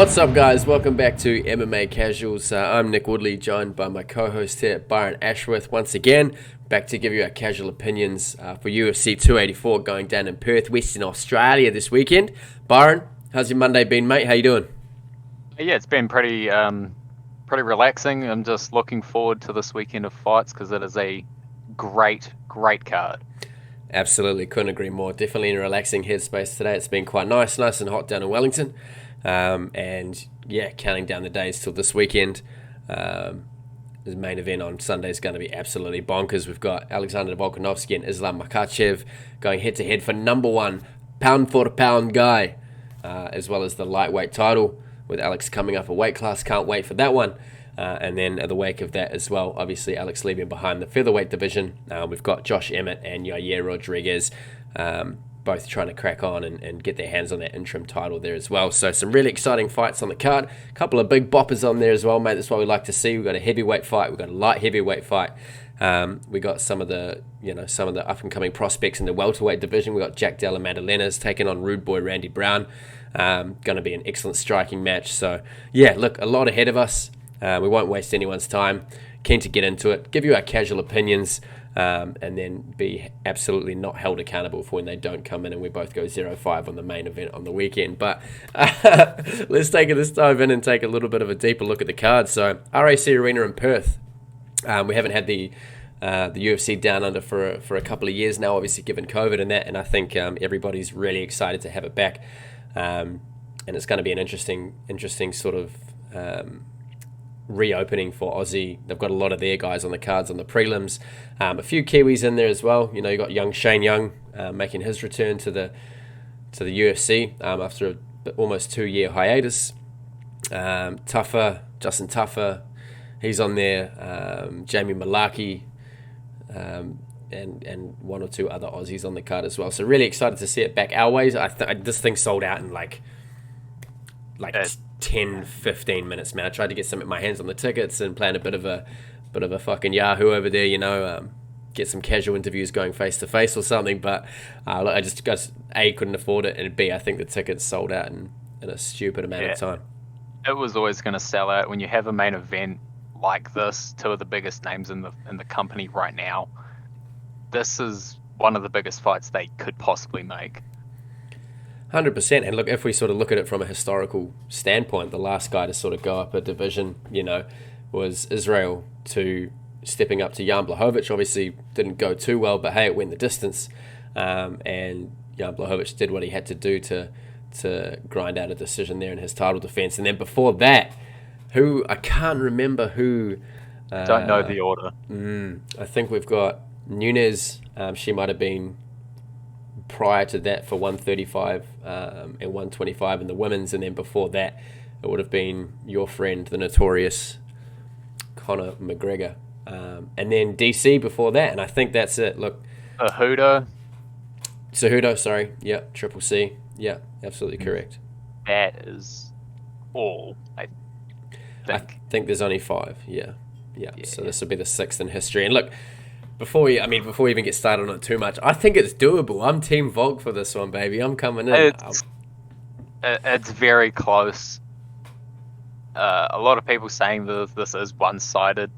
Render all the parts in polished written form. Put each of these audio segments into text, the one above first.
What's up, guys? Welcome back to MMA Casuals. I'm Nick Woodley, joined by my co-host here, Byron Ashworth. Once again, back to give you our casual opinions for UFC 284 going down in Perth, Western Australia this weekend. Byron, how's your Monday been, mate? How you doing? Yeah, it's been pretty relaxing. I'm just looking forward to this weekend of fights because it is a great card. Absolutely, couldn't agree more. Definitely in a relaxing headspace today. It's been quite nice and hot down in Wellington. And yeah, counting down the days till this weekend. The main event on Sunday is going to be absolutely bonkers. We've got Alexander Volkanovski and Islam Makhachev going head-to-head for number one pound-for-pound guy, as well as the lightweight title, with Alex coming up a weight class. Can't wait for that one. And then at the wake of that as well, obviously Alex leaving behind the featherweight division. We've got Josh Emmett and Yair Rodriguez both trying to crack on and get their hands on that interim title there as well. So some really exciting fights on the card. A couple of big boppers on there as well, mate. That's what we like to see. We've got a heavyweight fight. We've got a light heavyweight fight. We got some of the up and coming prospects in the welterweight division. We got Jack Della Maddalena's taking on Rude Boy Randy Brown. Going to be an excellent striking match. So yeah, look, a lot ahead of us. We won't waste anyone's time. Keen to get into it, give you our casual opinions, and then be absolutely not held accountable for when they don't come in and we both go 0-5 on the main event on the weekend. But let's dive in and take a little bit of a deeper look at the card. So RAC Arena in Perth. We haven't had the UFC down under for a couple of years now, obviously given COVID and that, and I think everybody's really excited to have it back. And it's going to be an interesting sort of reopening for Aussie. They've got a lot of their guys on the cards on the prelims. A few Kiwis in there as well. You know, you got young Shane Young making his return to the UFC after almost 2-year hiatus. Justin Tuffer, he's on there. Jamie Malaki, and one or two other Aussies on the card as well. So really excited to see it back our ways. This thing sold out in like 10-15 minutes, man. I tried to get my hands on the tickets and plan a bit of a fucking Yahoo over there, get some casual interviews going face to face or something, but I just A, couldn't afford it, and B, I think the tickets sold out in a stupid amount of time. It was always going to sell out when you have a main event like this. Two of the biggest names in the company right now. This is one of the biggest fights they could possibly make. 100%. And look, if we sort of look at it from a historical standpoint, the last guy to sort of go up a division, was Israel to stepping up to Jan Blachowicz. Obviously didn't go too well, but hey, it went the distance. And Jan Blachowicz did what he had to do to grind out a decision there in his title defense. And then before that, I can't remember who. Don't know the order. I think we've got Nunes. She might have been prior to that for 135 and 125 in the women's, and then before that it would have been your friend, the notorious Conor McGregor, and then DC before that, and I think that's it. Look, Cejudo, sorry, yeah, Triple C, yeah, absolutely correct. That is all, I think there's only 5, yeah. So this will be the 6th in history. And look, before we even get started on it too much, I think it's doable. I'm Team Volk for this one, baby. I'm coming in. It's very close. A lot of people saying that this is one-sided.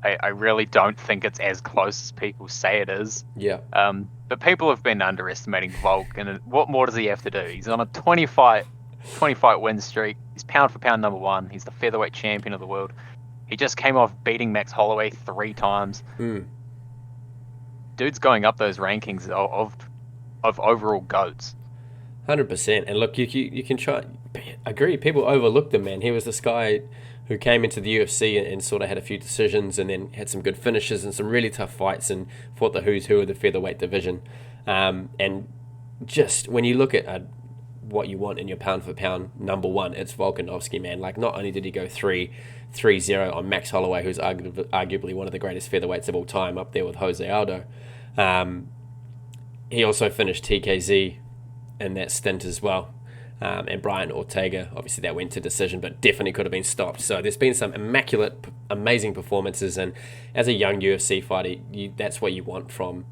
I really don't think it's as close as people say it is. Yeah. But people have been underestimating Volk, and what more does he have to do? He's on a 20-fight win streak. He's pound for pound number 1. He's the featherweight champion of the world. He just came off beating Max Holloway 3 times. Dude's going up those rankings of overall GOATs. 100%. And look, you can try. Agree, people overlooked him, man. He was this guy who came into the UFC and sort of had a few decisions and then had some good finishes and some really tough fights and fought the who's who of the featherweight division. And just when you look at what you want in your pound for pound number 1, it's Volkanovski, man. Like, not only did he go 3-0 on Max Holloway, who's arguably one of the greatest featherweights of all time, up there with Jose Aldo. He also finished TKZ in that stint as well. And Brian Ortega, obviously that went to decision, but definitely could have been stopped. So there's been some immaculate, amazing performances. And as a young UFC fighter, that's what you want from,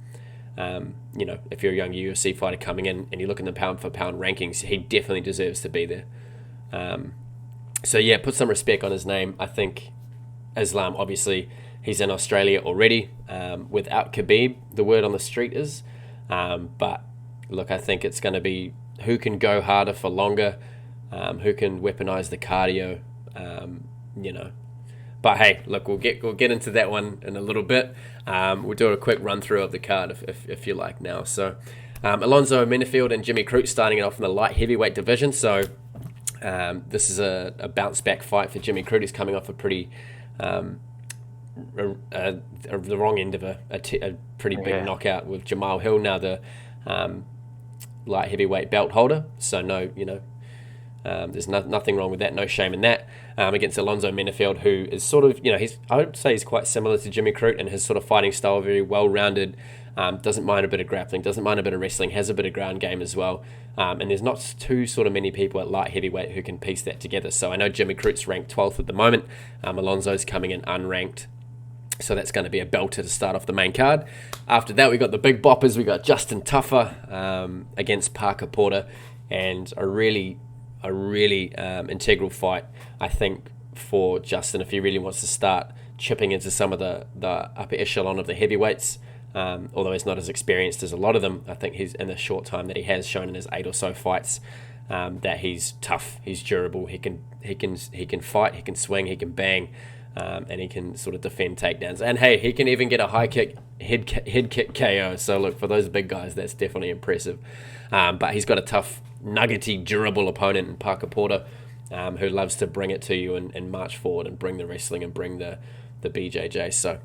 if you're a young UFC fighter coming in and you look in the pound for pound rankings, he definitely deserves to be there. So yeah, put some respect on his name. I think Islam, obviously, he's in Australia already without Khabib, the word on the street is. But look, I think it's going to be who can go harder for longer, who can weaponize the cardio, you know. But hey, look, we'll get into that one in a little bit. We'll do a quick run through of the card if you like now. So Alonzo Menefield and Jimmy Crute starting it off in the light heavyweight division. So this is a bounce back fight for Jimmy Crute. He's coming off a pretty the wrong end of a pretty big knockout with Jamal Hill, now the light heavyweight belt holder. So no, there's nothing wrong with that. No shame in that. Against Alonzo Menefield, who is sort of, I would say he's quite similar to Jimmy Crute in his sort of fighting style, very well-rounded, doesn't mind a bit of grappling, doesn't mind a bit of wrestling, has a bit of ground game as well. And there's not too sort of many people at light heavyweight who can piece that together. So I know Jimmy Crute's ranked 12th at the moment. Alonzo's coming in unranked. So that's going to be a belter to start off the main card. After that, we got the big boppers. We got Justin Tuffer against Parker Porter, and a really integral fight, I think, for Justin if he really wants to start chipping into some of the upper echelon of the heavyweights. Although he's not as experienced as a lot of them, I think he's in the short time that he has shown in his 8 or so fights that he's tough, he's durable, he can fight, he can swing, he can bang. And he can sort of defend takedowns. And hey, he can even get a high kick, head kick KO. So look, for those big guys, that's definitely impressive. But he's got a tough, nuggety, durable opponent in Parker Porter, who loves to bring it to you and march forward and bring the wrestling and bring the BJJ. So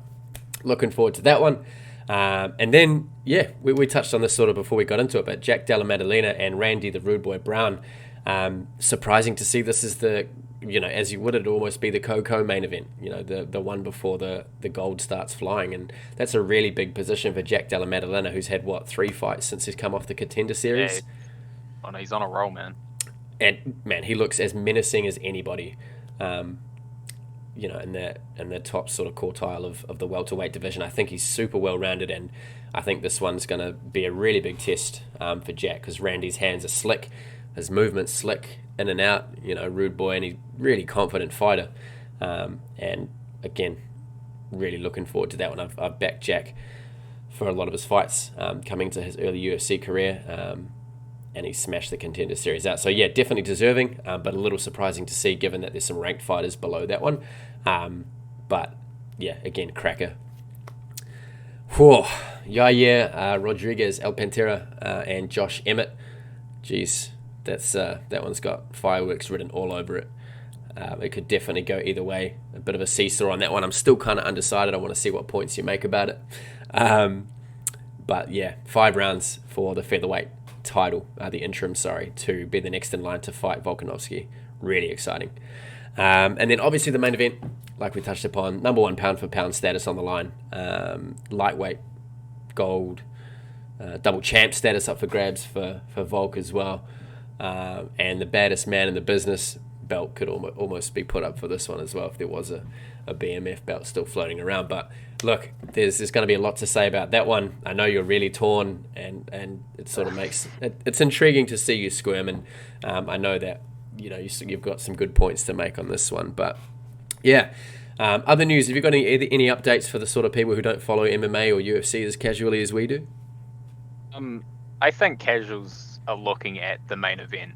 looking forward to that one. And then, yeah, we touched on this sort of before we got into it, but Jack Della Maddalena and Randy the Rude Boy Brown. Surprising to see this is the, as you would, it almost be the co-main event, the one before the gold starts flying. And that's a really big position for Jack Della Maddalena, who's had, 3 fights since he's come off the Contender Series. Yeah. Oh, no, he's on a roll, man. And, man, he looks as menacing as anybody, in the top sort of quartile of the welterweight division. I think he's super well-rounded, and I think this one's going to be a really big test for Jack, because Randy's hands are slick, his movement's slick, in and out, rude boy, and he's really confident fighter. And again, really looking forward to that one. I've backed Jack for a lot of his fights coming to his early UFC career, and he smashed the Contender Series out. So yeah, definitely deserving, but a little surprising to see given that there's some ranked fighters below that one. But yeah, again, cracker. Whew. Yair Rodriguez, El Pantera, and Josh Emmett. Jeez. That one's got fireworks written all over it. It could definitely go either way. A bit of a seesaw on that one. I'm still kind of undecided. I want to see what points you make about it. But yeah, 5 rounds for the featherweight title, the interim, to be the next in line to fight Volkanovski. Really exciting. And then obviously the main event, like we touched upon, number 1 pound for pound status on the line. Lightweight, gold, double champ status up for grabs for Volk as well. And the baddest man in the business belt could almost be put up for this one as well if there was a BMF belt still floating around. But look, there's going to be a lot to say about that one. I know you're really torn, and it sort of makes it's intriguing to see you squirm. And I know that you've got some good points to make on this one. But yeah, other news. Have you got any updates for the sort of people who don't follow MMA or UFC as casually as we do? I think casuals are looking at the main event.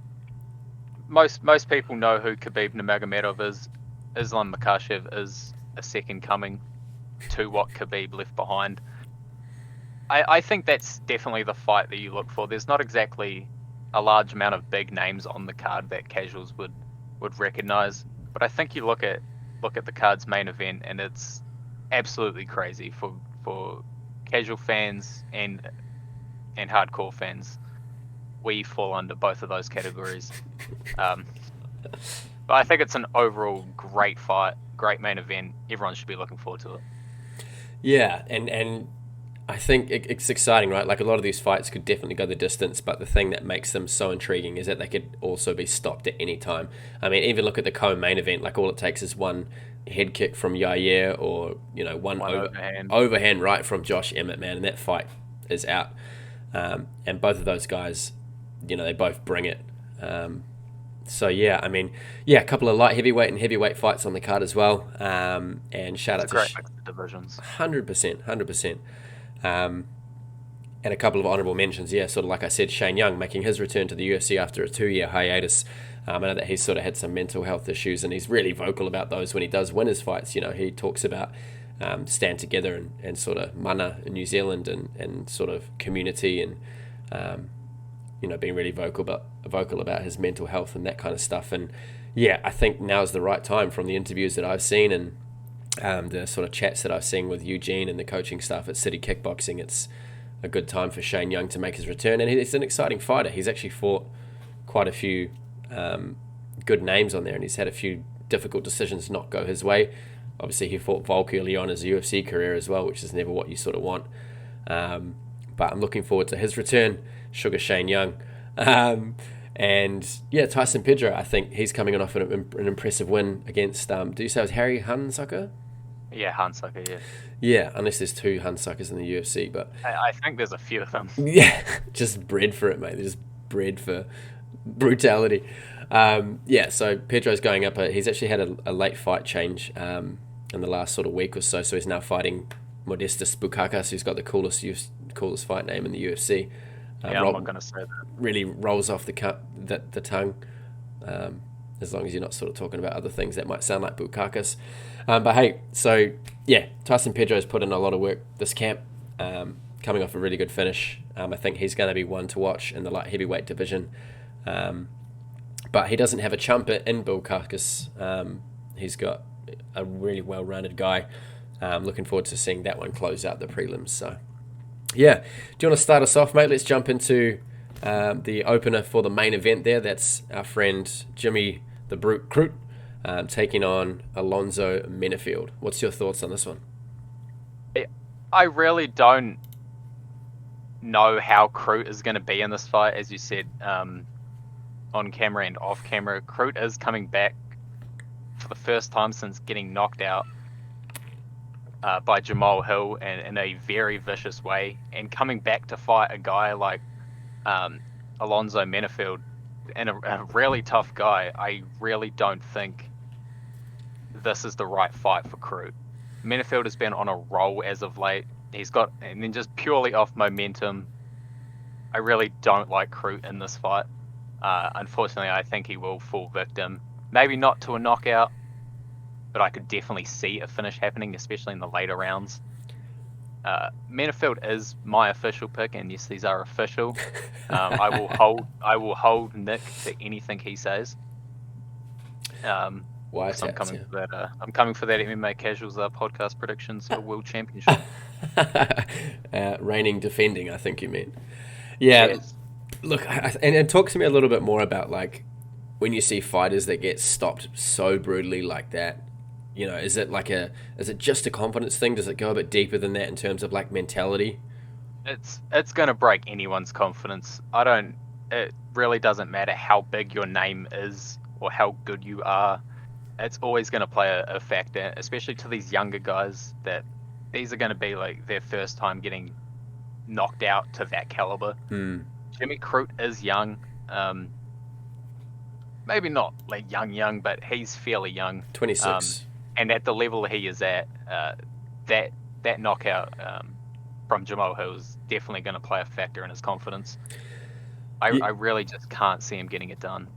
Most people know who Khabib Nurmagomedov is. Islam Makhachev is a second coming to what Khabib left behind. I think that's definitely the fight that you look for. There's not exactly a large amount of big names on the card that casuals would recognize, but I think you look at the card's main event and it's absolutely crazy for casual fans and hardcore fans. We fall under both of those categories. But I think it's an overall great fight, great main event. Everyone should be looking forward to it. Yeah, and I think it's exciting, right? Like, a lot of these fights could definitely go the distance, but the thing that makes them so intriguing is that they could also be stopped at any time. I mean, even look at the co-main event. Like, all it takes is one head kick from Yair or, one overhand right from Josh Emmett, man, and that fight is out. And both of those guys, they both bring it. So yeah, I mean, yeah, a couple of light heavyweight and heavyweight fights on the card as well. And shout It's out a to great mix of divisions. 100%, 100%. Um, and a couple of honourable mentions, yeah, sort of like I said, Shane Young making his return to the UFC after a 2-year hiatus. I know that he's sort of had some mental health issues, and he's really vocal about those when he does win his fights. You know, he talks about stand together and sort of mana in New Zealand and sort of community and being really vocal about his mental health and that kind of stuff. And yeah, I think now's the right time from the interviews that I've seen and the sort of chats that I've seen with Eugene and the coaching staff at City Kickboxing. It's a good time for Shane Young to make his return, and he's an exciting fighter. He's actually fought quite a few good names on there, and he's had a few difficult decisions not go his way. Obviously, he fought Volk early on his UFC career as well, which is never what you sort of want. But I'm looking forward to his return, Sugar Shane Young. And yeah, Tyson Pedro, I think he's coming off an impressive win against, do you say it was Harry Hunsucker? Yeah, Hunsucker, yeah. Yeah, unless there's two Hunsuckers in the UFC, but I think there's a few of them. yeah, just bred for it, mate. They're just bred for brutality. Yeah, so Pedro's going up. He's actually had a late fight change in the last sort of week or so. So he's now fighting Modestas Bukakas, who's got the coolest fight name in the UFC. Yeah, I'm not going to say that. Really rolls off the tongue, as long as you're not sort of talking about other things that might sound like Bukakas. But hey, so yeah, Tyson Pedro's put in a lot of work this camp, coming off a really good finish. I think he's going to be one to watch in the light heavyweight division. But he doesn't have a chumpet in Bukakas. He's got a really well-rounded guy. Looking forward to seeing that one close out the prelims. So yeah, do you want to start us off, mate? Let's jump into the opener for the main event there. That's our friend Jimmy the Brute Crute taking on Alonzo Menafield. What's your thoughts on this one? I really don't know how Crute is going to be in this fight. As you said, on camera and off camera, Crute is coming back for the first time since getting knocked out by Jamal Hill in a very vicious way, and coming back to fight a guy like Alonzo Menafield, and a really tough guy. I really don't think this is the right fight for Crute. Menafield has been on a roll as of late. He's got, and then just purely off momentum, I really don't like Crute in this fight. Unfortunately, I think he will fall victim. Maybe not to a knockout, but I could definitely see a finish happening, especially in the later rounds. Menafield is my official pick, and yes, these are official. I will hold Nick to anything he says. I'm coming for that MMA Casuals podcast predictions for World Championship. Reigning defending, I think you mean. Yeah. Yes. Look, and it talks to me a little bit more about like when you see fighters that get stopped so brutally like that. You know, is it just a confidence thing? Does it go a bit deeper than that in terms of like mentality? It's going to break anyone's confidence. It really doesn't matter how big your name is or how good you are. It's always going to play a factor, especially to these younger guys, that these are going to be like their first time getting knocked out to that caliber. Jimmy Crute is young. Maybe not like young, but he's fairly young. 26. And at the level he is at, that knockout from Jamal Hill is definitely going to play a factor in his confidence. I really just can't see him getting it done.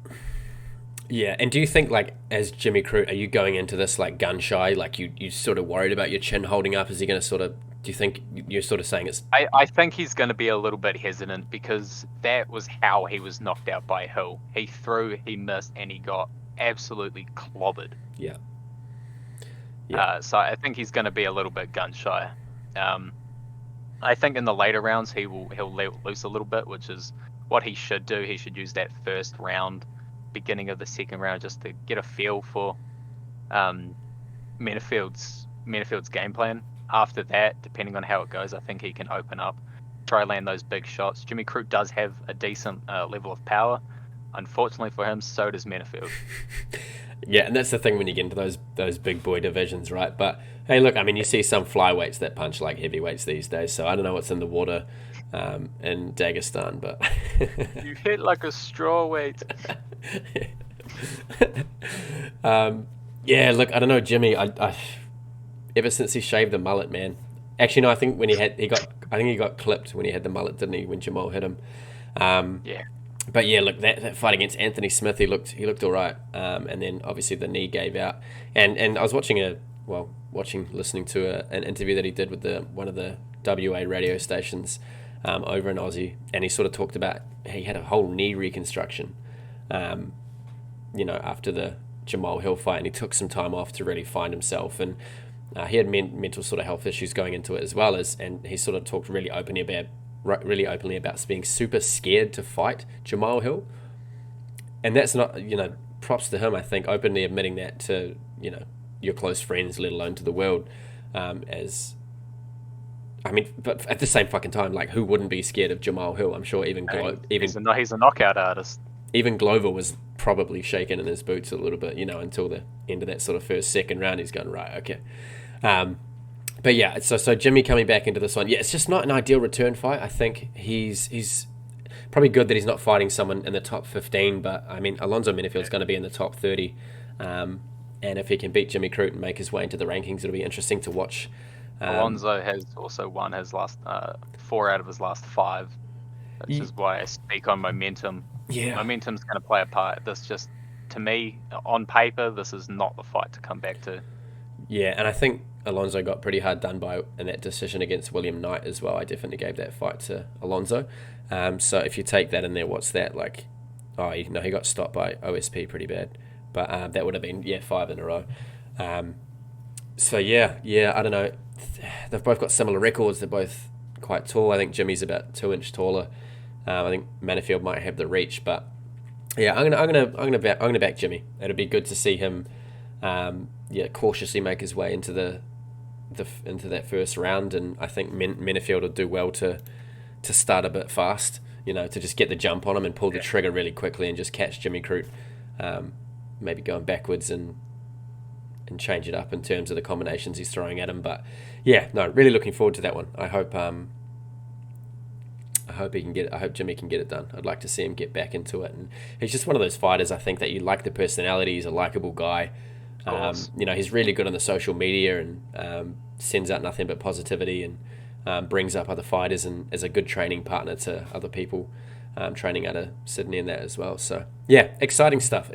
Yeah, and do you think, like, as Jimmy Crute, are you going into this, like, gun-shy? Like, you sort of worried about your chin holding up? Is he going to sort of... Do you think you're sort of saying it's... I think he's going to be a little bit hesitant, because that was how he was knocked out by Hill. He threw, he missed, and he got absolutely clobbered. Yeah. So I think he's going to be a little bit gun-shy. I think in the later rounds he'll let loose a little bit, which is what he should do. He should use that first round, beginning of the second round, just to get a feel for Menafield's game plan. After that, depending on how it goes, I think he can open up, try land those big shots. Jimmy Crute does have a decent level of power. Unfortunately for him, so does Menafield. Yeah, and that's the thing when you get into those big boy divisions, right? But hey, look, I mean, you see some flyweights that punch like heavyweights these days, so I don't know what's in the water in Dagestan, but you hit like a straw weight. Yeah, look, I don't know, Jimmy. I ever since he shaved the mullet, man. Actually, no, I think I think he got clipped when he had the mullet, didn't he? When Jamal hit him. Um, Yeah. but yeah, look, that fight against Anthony Smith, he looked all right. And then obviously the knee gave out. And I was listening to an interview that he did with one of the WA radio stations over in Aussie, and he sort of talked about he had a whole knee reconstruction. Um, after the Jamal Hill fight, and he took some time off to really find himself, and he had mental sort of health issues going into it as well and he sort of talked really openly about being super scared to fight Jamal Hill, and that's not, props to him. I think openly admitting that to your close friends, let alone to the world, as I mean, but at the same fucking time, like, who wouldn't be scared of Jamal Hill? I'm sure He's a knockout artist. even Glover was probably shaking in his boots a little bit, until the end of that sort of second round. He's going, right, okay. But yeah, so Jimmy coming back into this one, yeah, it's just not an ideal return fight. I think he's probably good that he's not fighting someone in the top 15, but I mean, Alonzo Menifield's going to be in the top 30. And if he can beat Jimmy Crute and make his way into the rankings, it'll be interesting to watch. Alonzo has also won his last 4 out of his last 5, which is why I speak on momentum. Yeah. Momentum's going to play a part. To me, on paper, this is not the fight to come back to. Yeah, and I think Alonzo got pretty hard done by in that decision against William Knight as well. I definitely gave that fight to Alonzo. So if you take that in there, what's that like? Oh, he got stopped by OSP pretty bad, but that would have been 5 in a row. So yeah, I don't know. They've both got similar records. They're both quite tall. I think Jimmy's about 2 inch taller. I think Manifield might have the reach, but yeah, I'm gonna back Jimmy. It'll be good to see him, cautiously make his way into into that first round, and I think Manifield will do well to start a bit fast, to just get the jump on him and pull the trigger really quickly and just catch Jimmy Crute, maybe going backwards and change it up in terms of the combinations he's throwing at him. But yeah, no, really looking forward to that one. I hope he can get it. I hope Jimmy can get it done. I'd like to see him get back into it. And he's just one of those fighters, I think, that you like the personality. He's a likable guy. He's really good on the social media and sends out nothing but positivity and brings up other fighters and is a good training partner to other people training out of Sydney and that as well. So yeah, exciting stuff.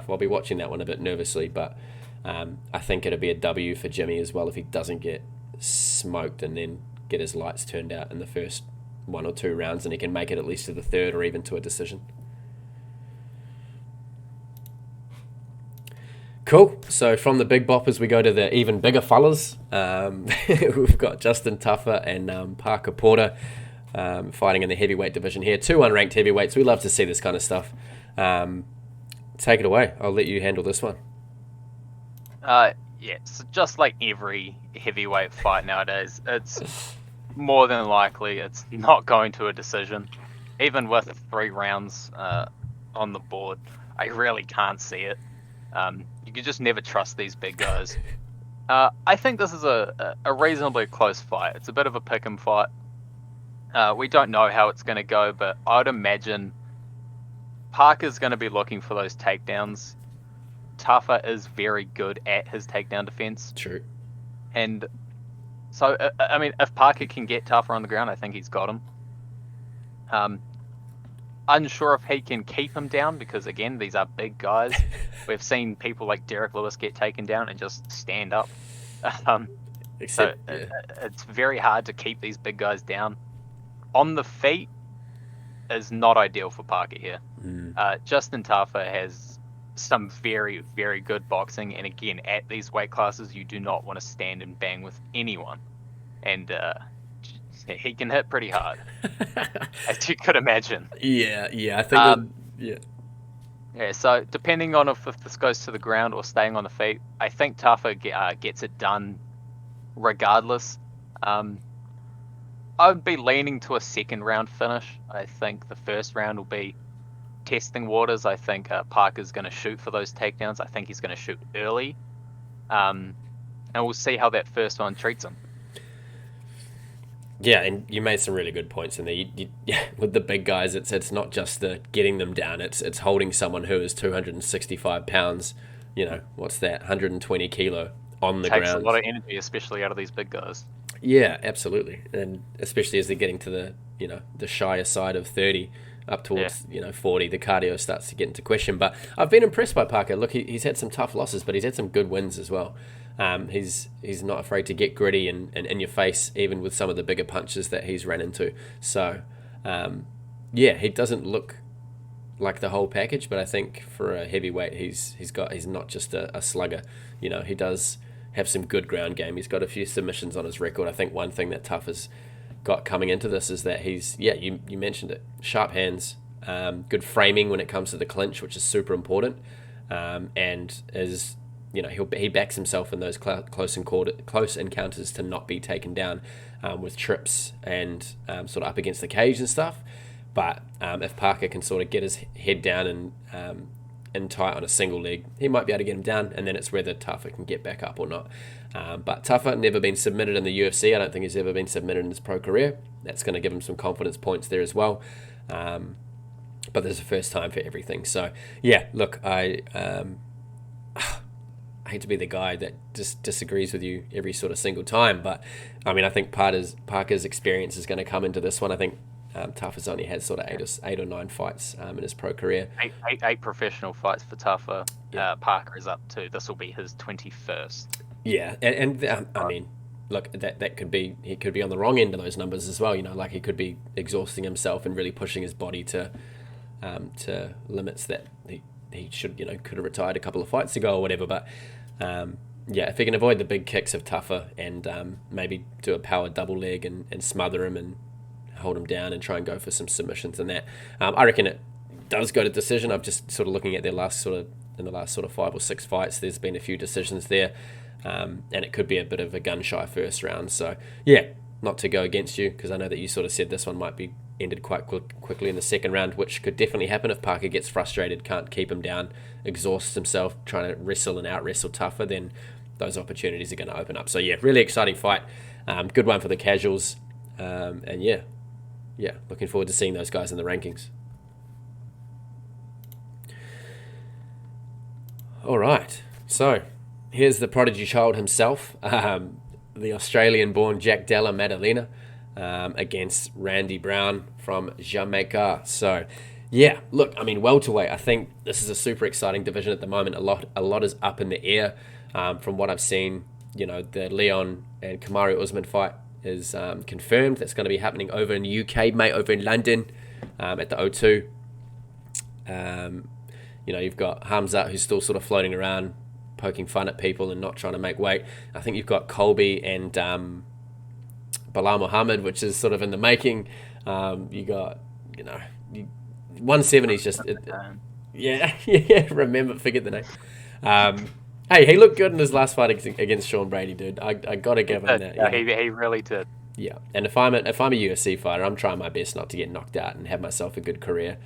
I'll be watching that one a bit nervously, but I think it'll be a W for Jimmy as well if he doesn't get smoked and then get his lights turned out in the first 1 or 2 rounds, and he can make it at least to the third or even to a decision. Cool. So from the big boppers, we go to the even bigger fellas. We've got Justin Tuffer and Parker Porter fighting in the heavyweight division here. 2 unranked heavyweights. We love to see this kind of stuff. Take it away. I'll let you handle this one. So just like every heavyweight fight nowadays, it's more than likely it's not going to a decision. Even with 3 rounds on the board, I really can't see it. You can just never trust these big guys. I think this is a reasonably close fight. It's a bit of a pick 'em fight. We don't know how it's going to go, but I'd imagine Parker's going to be looking for those takedowns. Tuffer is very good at his takedown defense. True. And so, I mean, if Parker can get Tuffer on the ground, I think he's got him. Unsure if he can keep him down because, again, these are big guys. We've seen people like Derek Lewis get taken down and just stand up. It's very hard to keep these big guys down. On the feet is not ideal for Parker here. Justin Tuffer has some very, very good boxing, and again, at these weight classes, you do not want to stand and bang with anyone. And he can hit pretty hard, as you could imagine. Yeah, I think Yeah, so depending on if this goes to the ground or staying on the feet, I think Tuffer gets it done regardless. I would be leaning to a second round finish. I think the first round will be testing waters. I think Parker's going to shoot for those takedowns. I think he's going to shoot early. And we'll see how that first one treats him. Yeah, and you made some really good points in there. Yeah, with the big guys, it's not just the getting them down. It's holding someone who is 265 pounds. What's that? 120 kilo on the Takes a ground. lot of energy, especially out of these big guys. Yeah, absolutely, and especially as they're getting to the shyer side of 30, up Yeah. towards 40, the cardio starts to get into question. But I've been impressed by Parker. Look, he's had some tough losses, but he's had some good wins as well. He's not afraid to get gritty and in your face, even with some of the bigger punches that he's ran into. So, yeah, he doesn't look like the whole package, but I think for a heavyweight, he's not just a slugger. He does have some good ground game. He's got a few submissions on his record. I think one thing that Tough has got coming into this is that you mentioned it, sharp hands, good framing when it comes to the clinch, which is super important, and is he backs himself in those close encounters to not be taken down with trips and sort of up against the cage and stuff. But if Parker can sort of get his head down and in tight on a single leg, he might be able to get him down, and then it's whether Tougher can get back up or not. But Tougher never been submitted in the UFC. I don't think he's ever been submitted in his pro career. That's going to give him some confidence points there as well. But there's a first time for everything. So yeah, look, I hate to be the guy that just disagrees with you every sort of single time, but I mean, I think Parker's experience is going to come into this one. I think Tough has only had sort of eight or nine fights in his pro career. Eight professional fights for Tougher. Yeah. Parker is up to, this will be his 21st. Yeah, and I mean, look, that could be, he could be on the wrong end of those numbers as well. Like he could be exhausting himself and really pushing his body to limits that he should, could have retired a couple of fights ago or whatever. But yeah, if he can avoid the big kicks of Tougher and maybe do a power double leg and smother him and hold him down and try and go for some submissions and that, I reckon it does go to decision. I'm just sort of looking at in the last 5 or 6 fights, there's been a few decisions there, and it could be a bit of a gun-shy first round. So yeah, not to go against you, because I know that you sort of said this one might be ended quite quickly in the second round, which could definitely happen if Parker gets frustrated, can't keep him down, exhausts himself trying to wrestle and out-wrestle Tougher, then those opportunities are going to open up. So yeah, really exciting fight. Good one for the casuals. And yeah, looking forward to seeing those guys in the rankings. All right, so here's the prodigy child himself, the Australian-born Jack Della Maddalena, against Randy Brown from Jamaica. So yeah, look, I mean, welterweight, I think this is a super exciting division at the moment. A lot is up in the air. From what I've seen, the Leon and Kamaru Usman fight is confirmed. That's going to be happening over in the UK, mate, over in London, at the O2. You've got Hamzat, who's still sort of floating around, poking fun at people and not trying to make weight. I think you've got Colby and Bilal Muhammad, which is sort of in the making. You got, 170 is just... forget the name. Hey, he looked good in his last fight against Sean Brady, dude. I got to give him that. Yeah, he really did. Yeah, and if I'm a UFC fighter, I'm trying my best not to get knocked out and have myself a good career.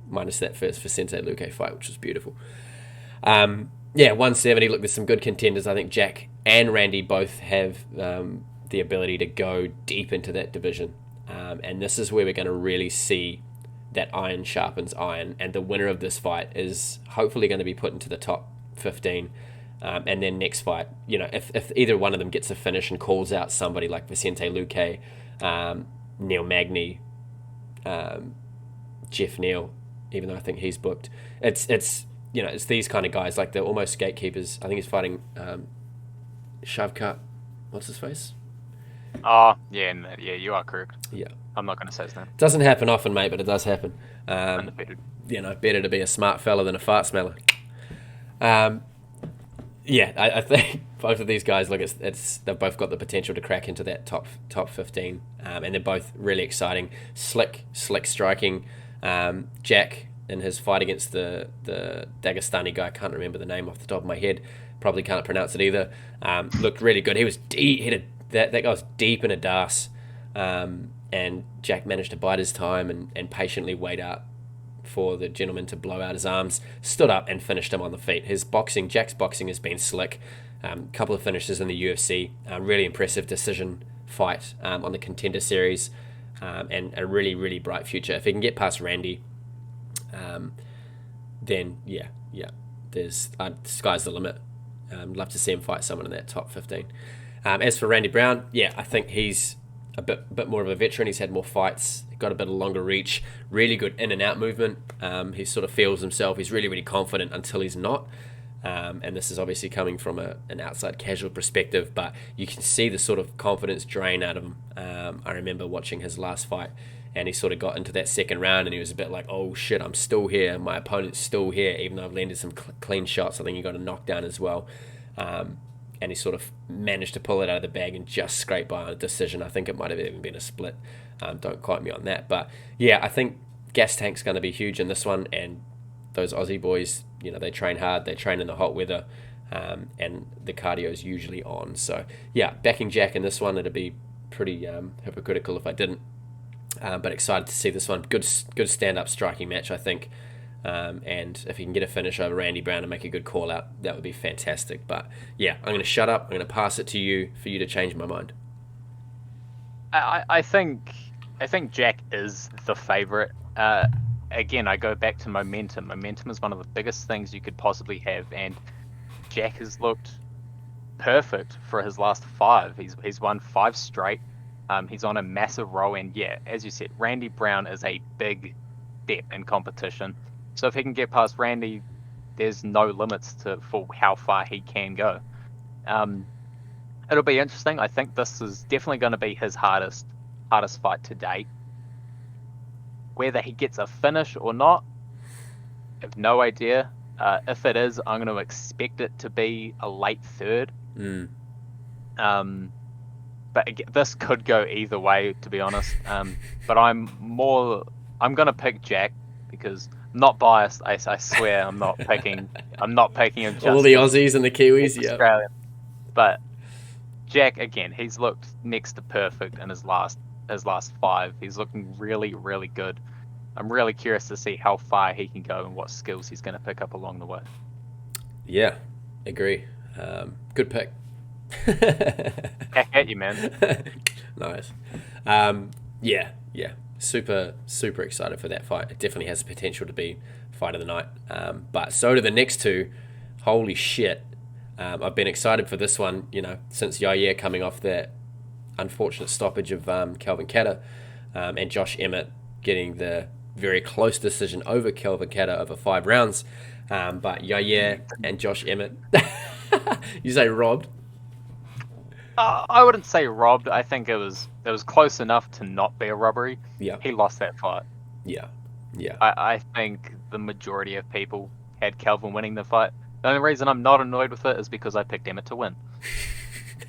Minus that first Vicente Luque fight, which was beautiful. 170. Look, there's some good contenders. I think Jack and Randy both have the ability to go deep into that division, and this is where we're going to really see that iron sharpens iron. And the winner of this fight is hopefully going to be put into the top 15. And then next fight, if either one of them gets a finish and calls out somebody like Vicente Luque, Neil Magny, Jeff Neal, even though I think he's booked, it's these kind of guys, like they're almost gatekeepers. I think he's fighting Shavkat, what's his face? Oh, yeah, you are correct. Yeah. I'm not going to say his name. Doesn't happen often, mate, but it does happen. Undefeated. Better to be a smart fella than a fart smeller. I think both of these guys, look, they've both got the potential to crack into that top 15, and they're both really exciting. Slick striking. Jack, in his fight against the Dagestani guy, I can't remember the name off the top of my head, probably can't pronounce it either, looked really good. He was deep, that guy was deep in a das, and Jack managed to bide his time and patiently wait out for the gentleman to blow out his arms, stood up and finished him on the feet. Jack's boxing has been slick. Couple of finishes in the UFC, really impressive decision fight on the Contender Series, and a really, really bright future. If he can get past Randy, then there's sky's the limit. Love to see him fight someone in that top 15. As for Randy Brown, I think he's a bit more of a veteran. He's had more fights, got a bit of longer reach, really good in and out movement. He sort of feels himself. He's really, really confident until he's not. And this is obviously coming from an outside casual perspective, but you can see the sort of confidence drain out of him. I remember watching his last fight, and he sort of got into that second round and he was a bit like, oh shit, I'm still here. My opponent's still here, even though I've landed some clean shots. I think he got a knockdown as well. And he sort of managed to pull it out of the bag and just scrape by on a decision. I think it might have even been a split. Don't quote me on that. But yeah, I think gas tank's going to be huge in this one. And those Aussie boys, they train hard. They train in the hot weather. And the cardio's usually on. So yeah, backing Jack in this one. It'd be pretty hypocritical if I didn't. But excited to see this one. Good stand-up striking match, I think. And if he can get a finish over Randy Brown and make a good call out, that would be fantastic. But yeah, I'm going to shut up. I'm going to pass it to you for you to change my mind. I think Jack is the favourite. Again, I go back to momentum. Momentum is one of the biggest things you could possibly have, and Jack has looked perfect for his last 5. He's won 5 straight. He's on a massive roll, and yeah, as you said, Randy Brown is a big step in competition. So if he can get past Randy, there's no limits for how far he can go. It'll be interesting. I think this is definitely going to be his hardest fight to date. Whether he gets a finish or not, I have no idea. If it is, I'm going to expect it to be a late third. But again, this could go either way, to be honest. But I'm going to pick Jack because I'm not biased. I swear I'm not picking him just all the Aussies and the Kiwis, yeah. Australian. But Jack, again, he's looked next to perfect in his last 5. He's looking really, really good. I'm really curious to see how far he can go and what skills he's going to pick up along the way. Yeah, agree. Good pick. Back at you, man. Nice. Yeah. Super excited for that fight. It definitely has the potential to be fight of the night. But so do the next two. Holy shit. I've been excited for this one, since Yair coming off that unfortunate stoppage of Kelvin Kattar, and Josh Emmett getting the very close decision over Kelvin Kattar over 5 rounds. But Yair and Josh Emmett, you say robbed? I wouldn't say robbed. I think it was close enough to not be a robbery. Yeah. He lost that fight. Yeah. I think the majority of people had Kelvin winning the fight. The only reason I'm not annoyed with it is because I picked Emmett to win.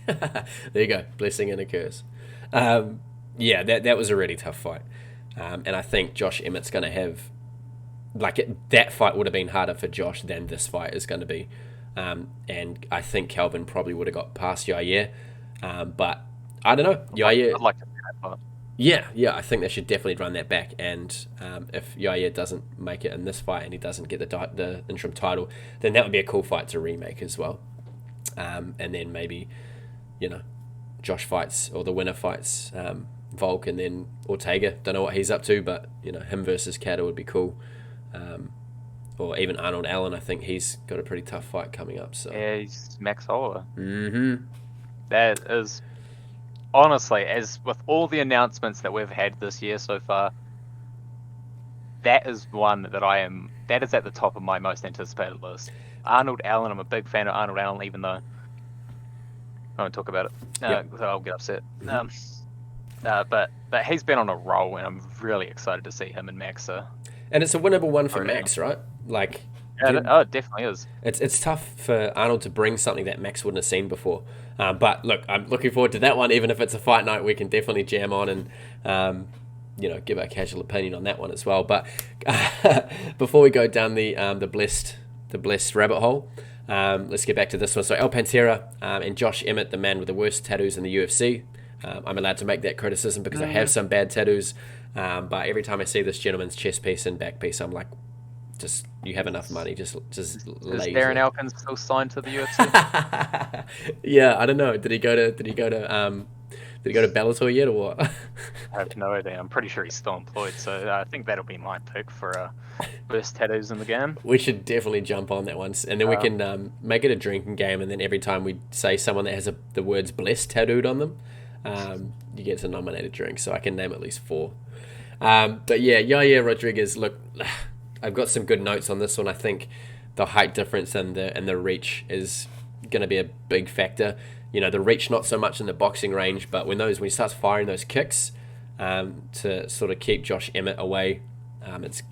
There you go. Blessing and a curse. Yeah, that was a really tough fight. And I think Josh Emmett's going to have... that fight would have been harder for Josh than this fight is going to be. And I think Kelvin probably would have got past Yair. But I don't know. Yair... I'd like to see that fight. Yeah, I think they should definitely run that back. And if Yair doesn't make it in this fight and he doesn't get the interim title, then that would be a cool fight to remake as well. And then maybe, Josh fights, or the winner fights Volk and then Ortega. Don't know what he's up to, but, him versus Kattar would be cool. Or even Arnold Allen, I think he's got a pretty tough fight coming up. So yeah, he's Max Holler. Mm-hmm. That is... Honestly, as with all the announcements that we've had this year so far, that is one that is at the top of my most anticipated list. Arnold Allen, I'm a big fan of Arnold Allen, even though I won't talk about it. So I'll get upset. But he's been on a roll, and I'm really excited to see him and Max. And it's a winnable one for Max, right? It definitely is. It's tough for Arnold to bring something that Max wouldn't have seen before. But look, I'm looking forward to that one. Even if it's a fight night, we can definitely jam on and give our casual opinion on that one as well. But before we go down the blessed rabbit hole, let's get back to this one. So El Pantera and Josh Emmett, the man with the worst tattoos in the UFC, I'm allowed to make that criticism because I have some bad tattoos. But every time I see this gentleman's chest piece and back piece, I'm like, just you have enough money, just Is laser. Darren Elkins still signed to the UFC? Yeah, I don't know. Did he go to Bellator yet or what? I have no idea. I'm pretty sure he's still employed, so I think that'll be my pick for first tattoos in the game. We should definitely jump on that once, and then we can make it a drinking game. And then every time we say someone that has the words "blessed" tattooed on them, you get to nominate a drink. So I can name at least 4. But yeah, Yair Rodriguez. Look, I've got some good notes on this one. I think the height difference and the reach is going to be a big factor. The reach not so much in the boxing range, but when he starts firing those kicks to sort of keep Josh Emmett away, it's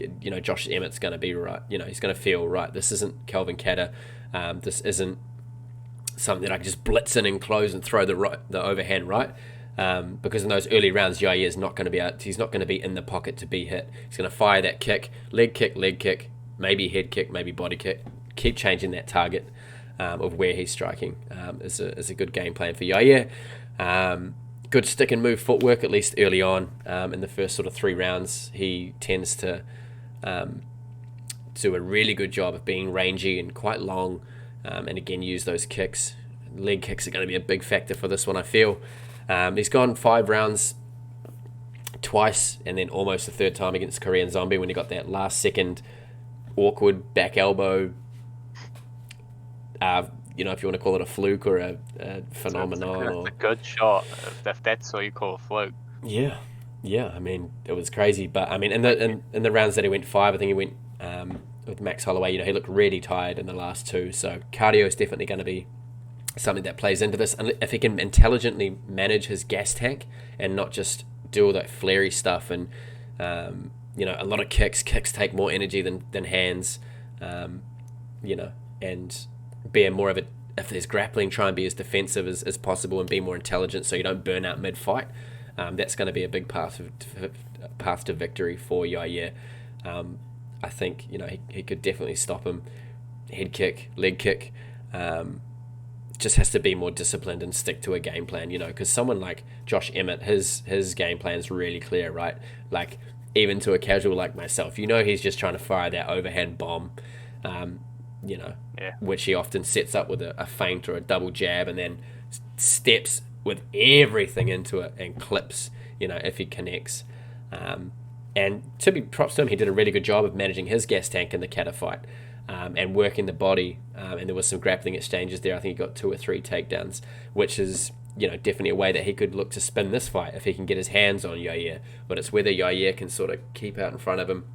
Josh Emmett's going to be right. He's going to feel right. This isn't Kelvin Cater. This isn't something that I can just blitz in and close and throw the overhand right. Because in those early rounds, Yair is not going to be out. He's not going to be in the pocket to be hit. He's going to fire that kick, leg kick, maybe head kick, maybe body kick. Keep changing that target of where he's striking. Is a good game plan for Yair. Good stick and move footwork, at least early on. In the first sort of 3 rounds, he tends to do a really good job of being rangy and quite long, and again use those kicks. Leg kicks are going to be a big factor for this one, I feel. He's gone 5 rounds twice, and then almost the 3rd time against Korean Zombie when he got that last second awkward back elbow. If you want to call it a fluke or a phenomenon. It's a good shot, if that's what you call a fluke. Yeah. I mean, it was crazy, but I mean, in the rounds that he went 5, I think he went with Max Holloway. He looked really tired in the last 2, so cardio is definitely going to be something that plays into this. And if he can intelligently manage his gas tank and not just do all that flary stuff, and a lot of kicks take more energy than hands, and be more of a, if there's grappling, try and be as defensive as possible and be more intelligent so you don't burn out mid-fight. That's going to be a big path to victory for Yair. I think he could definitely stop him. Head kick, leg kick. Just has to be more disciplined and stick to a game plan, because someone like Josh Emmett, his game plan is really clear, right? Like, even to a casual like myself, he's just trying to fire that overhand bomb, which he often sets up with a feint or a double jab and then steps with everything into it and clips, if he connects. And to be props to him, he did a really good job of managing his gas tank in the Cater fight. And working the body, and there was some grappling exchanges there. I think he got 2 or 3 takedowns, which is definitely a way that he could look to spin this fight if he can get his hands on Yair. But it's whether Yair can sort of keep out in front of him,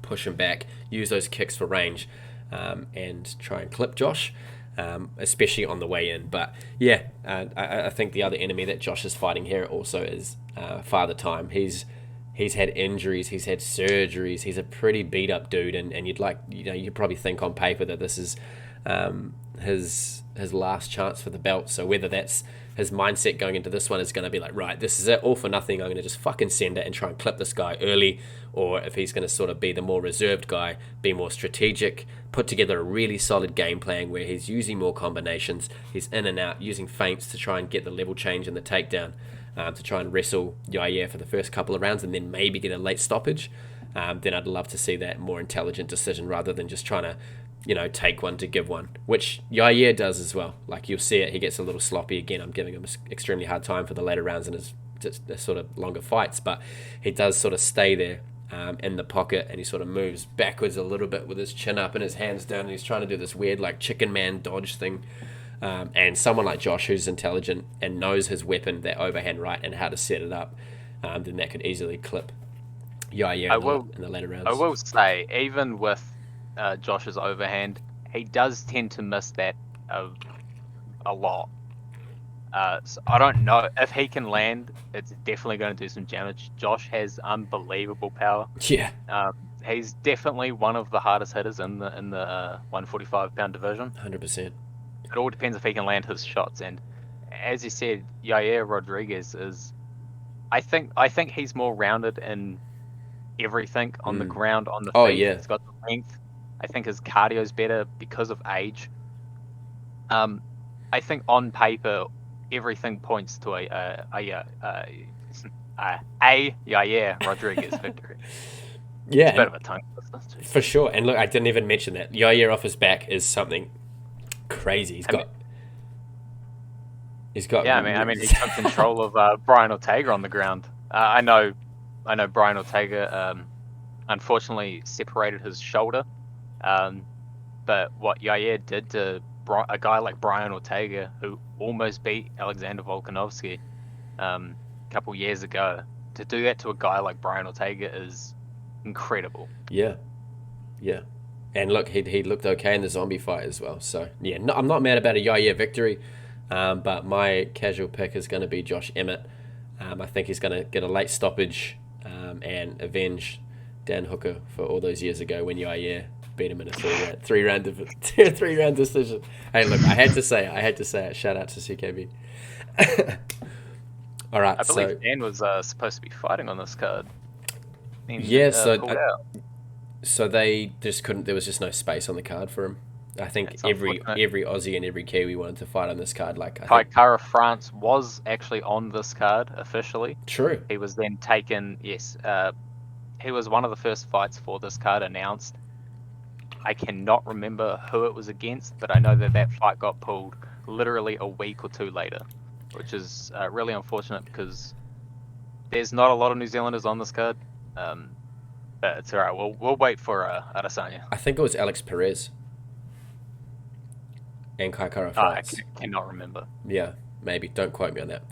push him back, use those kicks for range, and try and clip Josh, especially on the way in. But yeah, I think the other enemy that Josh is fighting here also is Father Time. He's had injuries, he's had surgeries, he's a pretty beat up dude, and you'd probably think on paper that this is his last chance for the belt. So whether that's his mindset going into this one is going to be like, right, this is it, all for nothing, I'm going to just fucking send it and try and clip this guy early, or if he's going to sort of be the more reserved guy, be more strategic, put together a really solid game plan where he's using more combinations, he's in and out, using feints to try and get the level change and the takedown, to try and wrestle Yair for the first couple of rounds and then maybe get a late stoppage, then I'd love to see that more intelligent decision rather than just trying to, take one to give one, which Yair does as well. Like, you'll see it, he gets a little sloppy. Again, I'm giving him an extremely hard time for the later rounds in his sort of longer fights, but he does sort of stay there in the pocket, and he sort of moves backwards a little bit with his chin up and his hands down, and he's trying to do this weird like chicken man dodge thing. And someone like Josh, who's intelligent and knows his weapon, that overhand right, and how to set it up, then that could easily clip Yair in the later rounds. I will say, even with Josh's overhand, he does tend to miss that a lot. So I don't know if he can land. It's definitely going to do some damage. Josh has unbelievable power. Yeah. He's definitely one of the hardest hitters in the 145-pound division. 100%. It all depends if he can land his shots. And as you said, Yair Rodriguez is, I think he's more rounded in everything on the ground, on the feet. Oh yeah. He's got the length. I think his cardio's better because of age. I think on paper, everything points to a Yair Rodriguez victory. Yeah, It's a bit of a tongue twister. for sure. And look, I didn't even mention that Yair off his back is something crazy. He's got. Yeah, I mean, he took control of Brian Ortega on the ground. I know Brian Ortega unfortunately separated his shoulder, but what Yair did to a guy like Brian Ortega, who almost beat Alexander Volkanovski a couple years ago, to do that to a guy like Brian Ortega is incredible. Yeah. And look, he looked okay in the zombie fight as well. So yeah, no, I'm not mad about a Yair victory, but my casual pick is going to be Josh Emmett. I think he's going to get a late stoppage and avenge Dan Hooker for all those years ago when Yair beat him in a three round decision. Hey, look, I had to say it. Shout out to CKB. All right, I believe Dan was supposed to be fighting on this card. Yeah, so they just couldn't. There was just no space on the card for him. I think every Aussie and every Kiwi wanted to fight on this card. Like Kai Kara France was actually on this card officially. True. He was then taken. Yes, he was one of the first fights for this card announced. I cannot remember who it was against, but I know that fight got pulled literally a week or two later, which is really unfortunate because there's not a lot of New Zealanders on this card. But it's all right. We'll wait for Adesanya. I think it was Alex Perez and Kai Kara France. I cannot remember. Yeah, maybe. Don't quote me on that.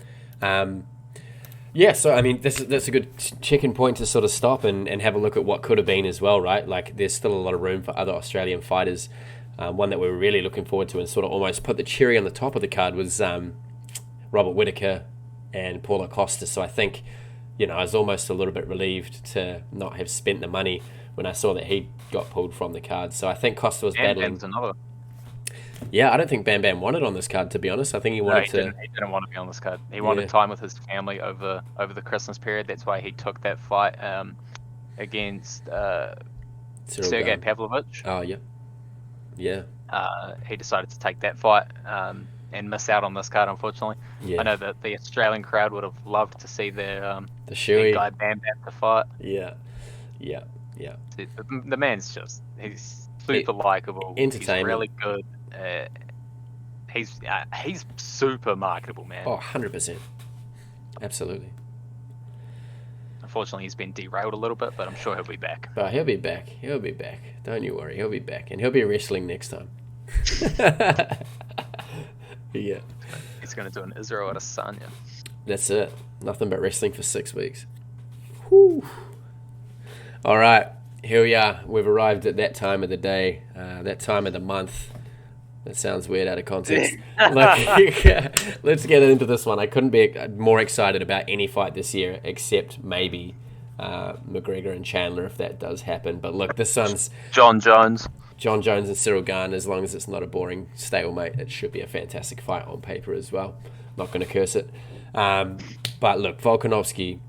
Yeah, so I mean, that's a good check-in point to sort of stop and have a look at what could have been as well, right? Like, there's still a lot of room for other Australian fighters. One that we're really looking forward to and sort of almost put the cherry on the top of the card was Robert Whittaker and Paulo Costa. So I think, I was almost a little bit relieved to not have spent the money when I saw that he got pulled from the card. So I think Costa was battling. Another. Yeah, I don't think Bam Bam wanted on this card, to be honest. I think he wanted to. He didn't want to be on this card. He wanted time with his family over the Christmas period. That's why he took that fight against Sergey Pavlovich. Oh, yeah. Yeah. He decided to take that fight and miss out on this card, unfortunately. Yeah. I know that the Australian crowd would have loved to see their guy Bam Bam to fight. Yeah. The man's he's super likable. Entertainment. He's really good. He's super marketable, man. Oh, 100%. Absolutely. Unfortunately, he's been derailed a little bit, but I'm sure he'll be back. But he'll be back. Don't you worry. He'll be back. And he'll be wrestling next time. Yeah. He's going to do an Israel Adesanya. That's it. Nothing but wrestling for 6 weeks. Whew. All right. Here we are. We've arrived at that time of the day, that time of the month. That sounds weird out of context. Let's get into this one. I couldn't be more excited about any fight this year, except maybe McGregor and Chandler, if that does happen. But look, this one's John Jones and Cyril Gane. As long as it's not a boring stalemate, it should be a fantastic fight on paper as well. Not going to curse it. But look, Volkanovski,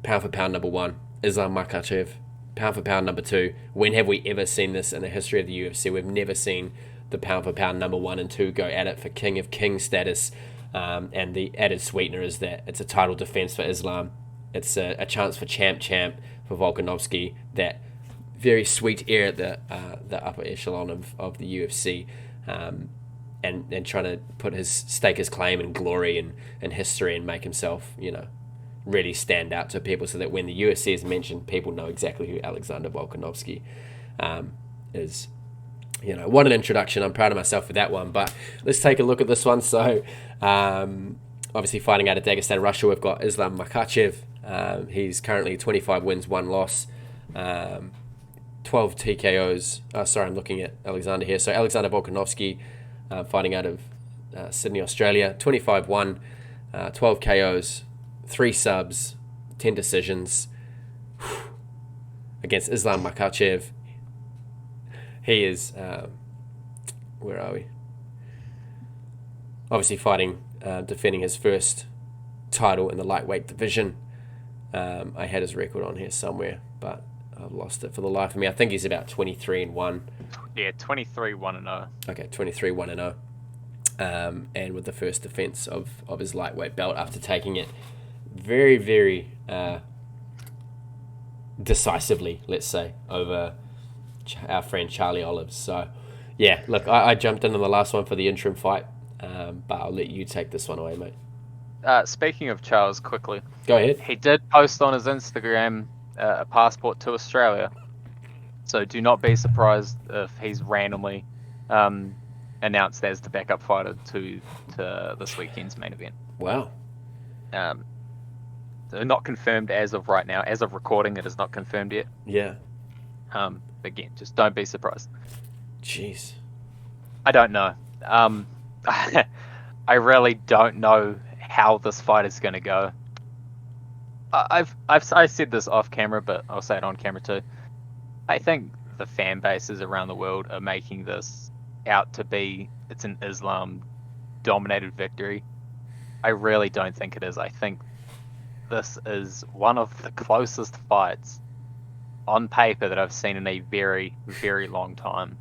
pound for pound number 1. Islam Makhachev, pound for pound number 2. When have we ever seen this in the history of the UFC? We've never seen the pound for pound number 1 and 2 go at it for King of King status. And the added sweetener is that it's a title defense for Islam. It's a chance for champ for Volkanovski. That very sweet air at the upper echelon of the UFC. And trying to stake his claim and glory and history and make himself, really stand out to people so that when the UFC is mentioned, people know exactly who Alexander Volkanovski is. What an introduction. I'm proud of myself for that one. But let's take a look at this one. So, obviously fighting out of Dagestan, Russia, we've got Islam Makhachev. He's currently 25 wins, 1 loss, 12 TKOs. I'm looking at Alexander here. So Alexander Volkanovski, fighting out of Sydney, Australia, 25-1, 12 KOs, 3 subs, 10 decisions against Islam Makhachev. He is, where are we? Obviously fighting, defending his first title in the lightweight division. I had his record on here somewhere, but I've lost it for the life of me. I think he's about 23-1. Yeah, 23-1-0. Okay, 23-1-0. and with the first defense of his lightweight belt after taking it very, very decisively, let's say, over our friend Charlie Olives. So, yeah, look, I jumped in on the last one for the interim fight, but I'll let you take this one away, mate. Speaking of Charles, quickly, Go ahead. he did post on his Instagram a passport to Australia. So do not be surprised if he's randomly announced as the backup fighter to this weekend's main event. Wow. So not confirmed as of right now. As of recording, it is not confirmed yet. Yeah. Again, just don't be surprised. Jeez. I don't know. I really don't know how this fight is going to go. I said this off camera, but I'll say it on camera too. I think the fan bases around the world are making this out to be it's an Islam-dominated victory. I really don't think it is. I think this is one of the closest fights on paper that I've seen in a very, very long time.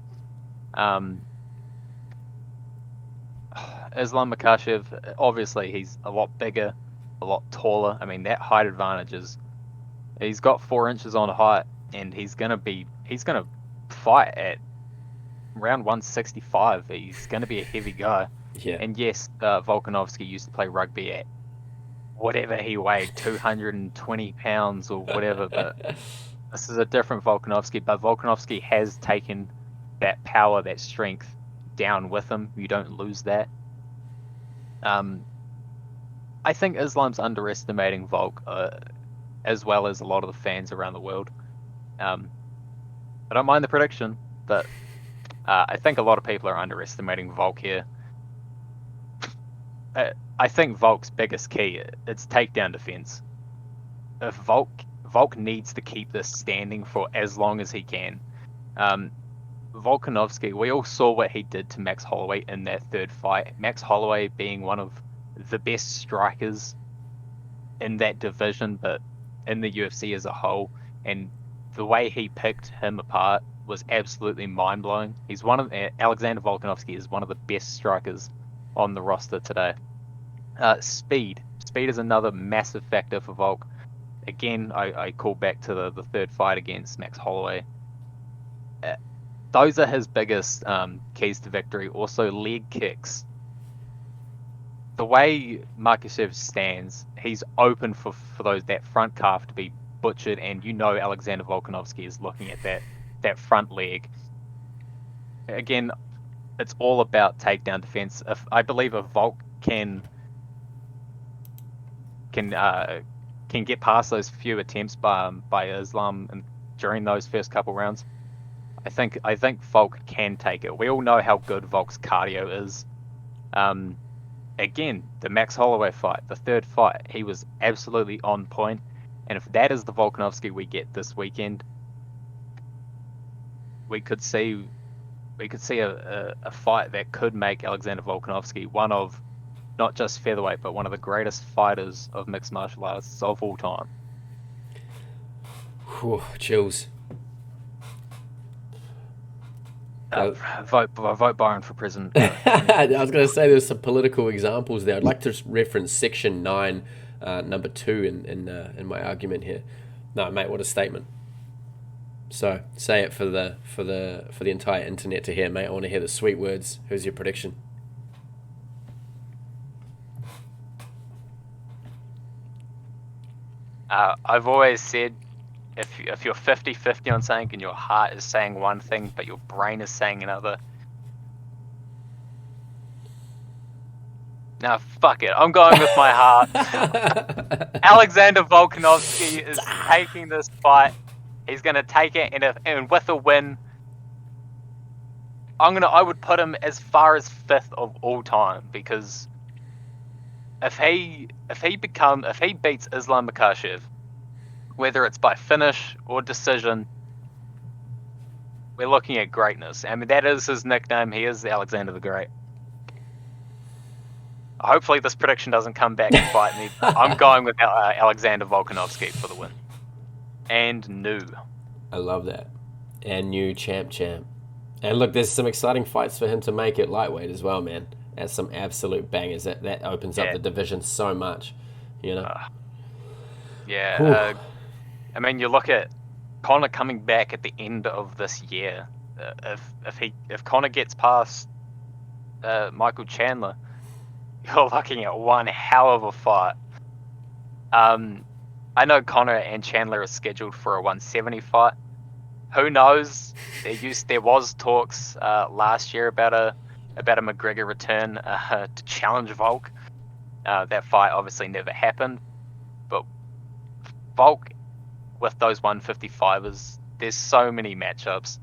Islam Makhachev, obviously he's a lot bigger, a lot taller. I mean, that height advantage he's got 4 inches on height, and he's gonna fight at around 165. He's gonna be a heavy guy. Yeah. And yes, Volkanovski used to play rugby at whatever he weighed, 220 pounds or whatever, but this is a different Volkanovski. But Volkanovski has taken that power, that strength down with him. You don't lose that. I think Islam's underestimating Volk, as well as a lot of the fans around the world. I don't mind the prediction, but I think a lot of people are underestimating Volk here. I think Volk's biggest key, it's takedown defense. If Volk needs to keep this standing for as long as he can. Volkanovski, we all saw what he did to Max Holloway in that third fight. Max Holloway being one of the best strikers in that division, but in the UFC as a whole, and the way he picked him apart was absolutely mind-blowing. Alexander Volkanovski is one of the best strikers on the roster today. Speed is another massive factor for Volk. Again, I call back to the third fight against Max Holloway. Those are his biggest keys to victory. Also, leg kicks. The way Makhachev stands, he's open for that front calf to be butchered, and Alexander Volkanovski is looking at that front leg. Again, it's all about takedown defense. I believe if Volk can get past those few attempts by Islam during those first couple rounds, I think Volk can take it. We all know how good Volk's cardio is. Again, the Max Holloway fight, the third fight, he was absolutely on point. And if that is the Volkanovski we get this weekend, we could see a fight that could make Alexander Volkanovski one of not just featherweight, but one of the greatest fighters of mixed martial arts of all time. Whew, chills. Vote Byron for president. I was going to say there's some political examples there. I'd like to reference Section 9, number 2 in my argument here. No, mate, what a statement. So say it for the entire internet to hear, mate. I want to hear the sweet words. Who's your prediction? I've always said, if you're 50-50 on something and your heart is saying one thing but your brain is saying another, no, fuck it, I'm going with my heart. Alexander Volkanovski is taking this fight. He's going to take it, and with a win, I would put him as far as 5th of all time, because if he beats Islam Makhachev, whether it's by finish or decision, we're looking at greatness. I mean, that is his nickname. He is Alexander the Great. Hopefully this prediction doesn't come back and bite me. I'm going with Alexander Volkanovski for the win. And new. I love that. And new champ. And look, there's some exciting fights for him to make at lightweight as well, man. as some absolute bangers. That opens up Yeah. the division so much, you know. Yeah. I mean, you look at Conor coming back at the end of this year. If Conor gets past Michael Chandler, you're looking at one hell of a fight. I know Conor and Chandler are scheduled for a 170 fight. Who knows? There was talks last year about a McGregor return to challenge Volk. That fight obviously never happened. But Volk with those 155ers, there's so many matchups.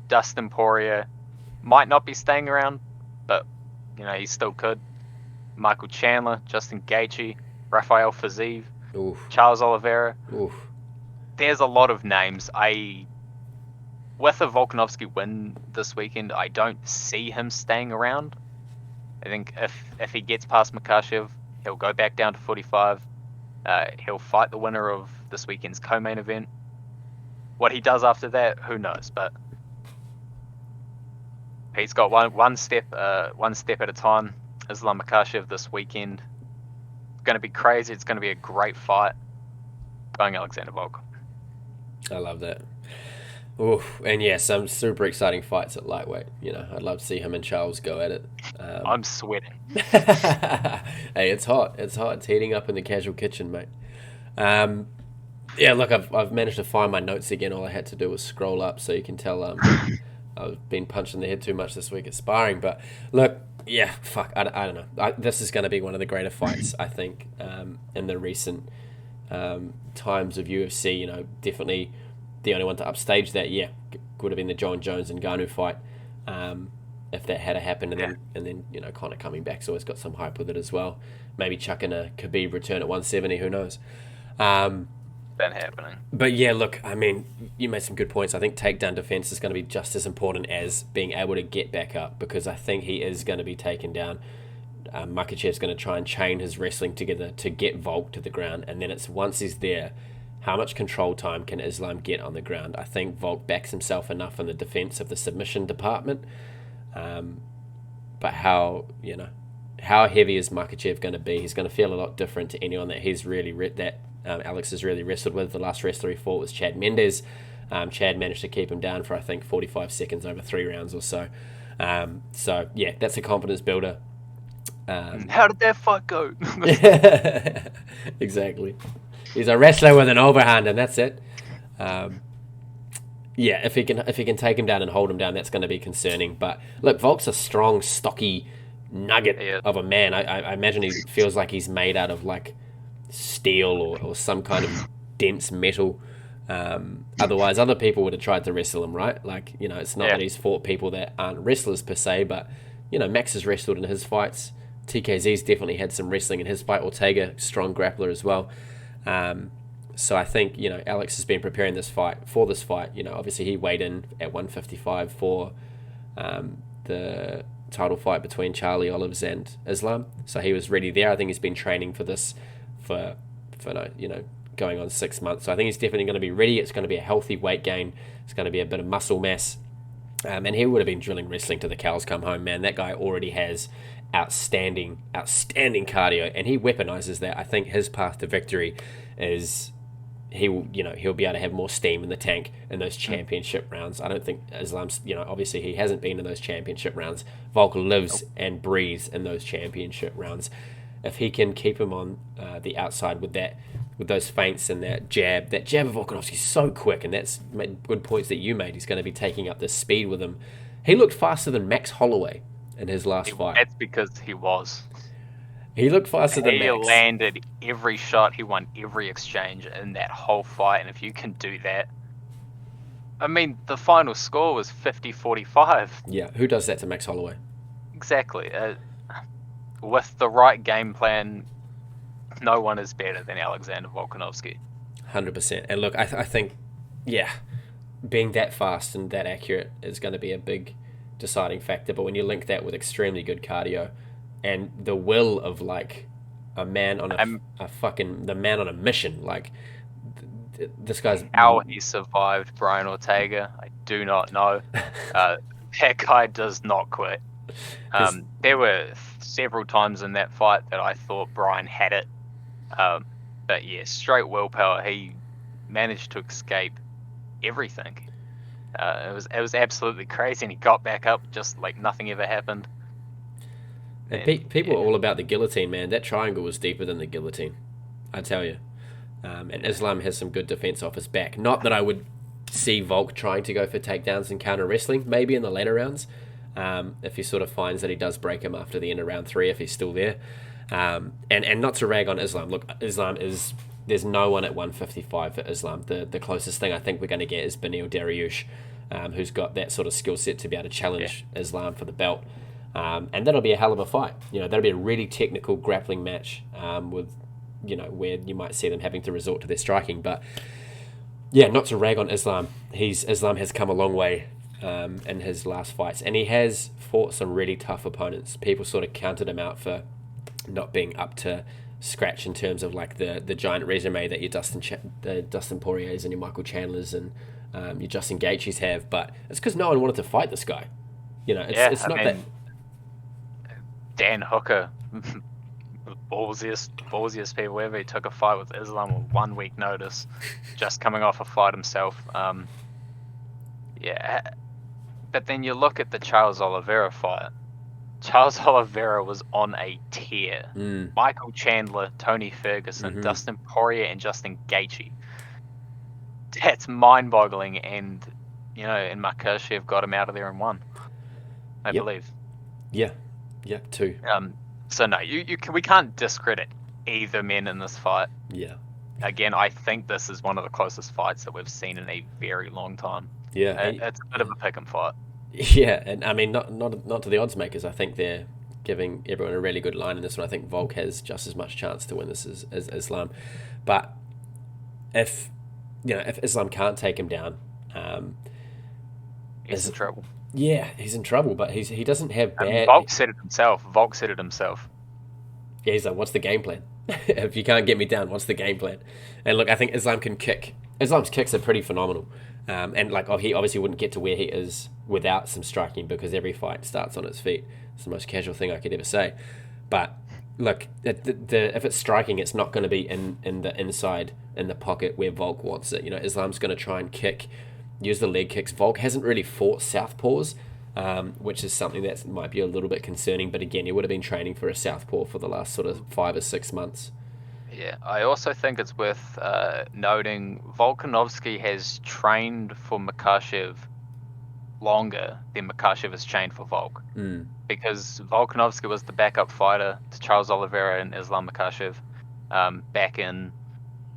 Dustin Poirier might not be staying around, but he still could. Michael Chandler, Justin Gaethje, Rafael Fiziev, Charles Oliveira. Oof. There's a lot of names. With a Volkanovski win this weekend, I don't see him staying around. I think if he gets past Makhachev, he'll go back down to 45. He'll fight the winner of this weekend's co-main event. What he does after that, who knows? But he's got one step at a time. Islam Makhachev this weekend. It's going to be crazy. It's going to be a great fight. Going Alexander Volk. I love that. Oof. And yeah, some super exciting fights at lightweight. I'd love to see him and Charles go at it. I'm sweating. Hey, it's hot. It's heating up in the casual kitchen, mate. Yeah, look, I've managed to find my notes again. All I had to do was scroll up, so you can tell I've been punched in the head too much this week at sparring. But look, yeah, fuck, I don't know. This is going to be one of the greater fights, I think, in the recent times of UFC. Definitely the only one to upstage that, would have been the John Jones and Ngannou fight, if that had happened, and then Conor coming back's always got some hype with it as well. Maybe chucking a Khabib return at 170, who knows? That happening. But yeah, look, I mean, you made some good points. I think takedown defense is going to be just as important as being able to get back up, because I think he is going to be taken down. Makhachev's going to try and chain his wrestling together to get Volk to the ground, and then it's once he's there, how much control time can Islam get on the ground? I think Volk backs himself enough in the defense of the submission department. But how heavy is Makhachev going to be? He's going to feel a lot different to anyone that he's really Alex has really wrestled with. The last wrestler he fought was Chad Mendes. Chad managed to keep him down for, I think, 45 seconds over 3 rounds or so. So yeah, that's a confidence builder. How did that fight go? Exactly. He's a wrestler with an overhand, and that's it. Yeah, if he can take him down and hold him down, that's going to be concerning. But look, Volk's a strong, stocky nugget of a man. I imagine he feels like he's made out of like steel or some kind of dense metal. Otherwise, other people would have tried to wrestle him, right? Like, it's not that he's fought people that aren't wrestlers per se, but Max has wrestled in his fights. TKZ's definitely had some wrestling in his fight. Ortega, strong grappler as well. So I think, Alex has been preparing for this fight. Obviously he weighed in at 155 for the title fight between Charlie Olives and Islam. So he was ready there. I think he's been training for this for going on 6 months. So I think he's definitely going to be ready. It's going to be a healthy weight gain. It's going to be a bit of muscle mass. And he would have been drilling wrestling to the cows come home, man. That guy already has outstanding cardio, and he weaponizes that. I think his path to victory is he'll be able to have more steam in the tank in those championship rounds. I don't think Islam's, obviously he hasn't been in those championship rounds. Volk lives and breathes in those championship rounds. If he can keep him on the outside with those feints and that jab of Volkanovski is so quick, and that's good points that you made. He's going to be taking up the speed with him. He looked faster than Max Holloway in his last fight. That's because he was. He looked faster than Max. He landed every shot. He won every exchange in that whole fight. And if you can do that, I mean, the final score was 50-45. Yeah, who does that to Max Holloway? Exactly. With the right game plan, no one is better than Alexander Volkanovski. 100%. And look, I think, being that fast and that accurate is going to be a big deciding factor. But when you link that with extremely good cardio and the will of like a man on the man on a mission, like this guy's how he survived Brian Ortega, I do not know. That guy does not quit. There were several times in that fight that I thought Brian had it. But yeah, straight willpower. He managed to escape everything. It was absolutely crazy, and he got back up just like nothing ever happened. And And people are yeah, all about the guillotine, man. That triangle was deeper than the guillotine, I tell you. And yeah, Islam has some good defense off his back. Not that I would see Volk trying to go for takedowns and counter wrestling, maybe in the later rounds, if he sort of finds that he does break him after the end of round 3, if he's still there. And not to rag on Islam. Look, Islam is... There's no one at 155 for Islam. The closest thing I think we're going to get is Beneil Dariush, who's got that sort of skill set to be able to yeah, challenge Islam for the belt. And that'll be a hell of a fight. That'll be a really technical grappling match with, where you might see them having to resort to their striking. But yeah, not to rag on Islam. Islam has come a long way in his last fights, and he has fought some really tough opponents. People sort of counted him out for not being up to scratch in terms of like the giant resume that your Dustin Poiriers and your Michael Chandlers and your Justin Gaethjes have. But it's because no one wanted to fight this guy. yeah. It's I not that. mean, Dan Hooker, ballsiest people ever. He took a fight with Islam with 1 week notice, just coming off a fight himself. Yeah, but then you look at the Charles Oliveira fight. Charles Oliveira was on a tear. Mm, Michael Chandler, Tony Ferguson, hmm Dustin Poirier, and Justin Gaethje. That's mind-boggling, and Makhachev got him out of there and won, I Yep. believe. Yeah. Yeah. Too. So no, we can't discredit either men in this fight. Yeah. Again, I think this is one of the closest fights that we've seen in a very long time. Yeah. It's a bit of a pick and fight. Yeah. And I mean, not to the odds makers. I think they're giving everyone a really good line in this one. I think Volk has just as much chance to win this as Islam. But if if Islam can't take him down, He's in trouble. yeah, he's in trouble. But he doesn't have bad. Volk said it himself. Yeah, he's like, what's the game plan? If you can't get me down, what's the game plan? And look, I think Islam can kick. Islam's kicks are pretty phenomenal. And like, he obviously wouldn't get to where he is without some striking because every fight starts on its feet. It's the most casual thing I could ever say. But look, if it's striking, it's not going to be in the inside, in the pocket where Volk wants it. Islam's going to try and kick, use the leg kicks. Volk hasn't really fought southpaws, which is something that might be a little bit concerning. But again, he would have been training for a southpaw for the last sort of 5 or 6 months. Yeah, I also think it's worth noting Volkanovski has trained for Makhachev longer than Makhachev has trained for Volk. Mm. Because Volkanovski was the backup fighter to Charles Oliveira and Islam Makhachev back in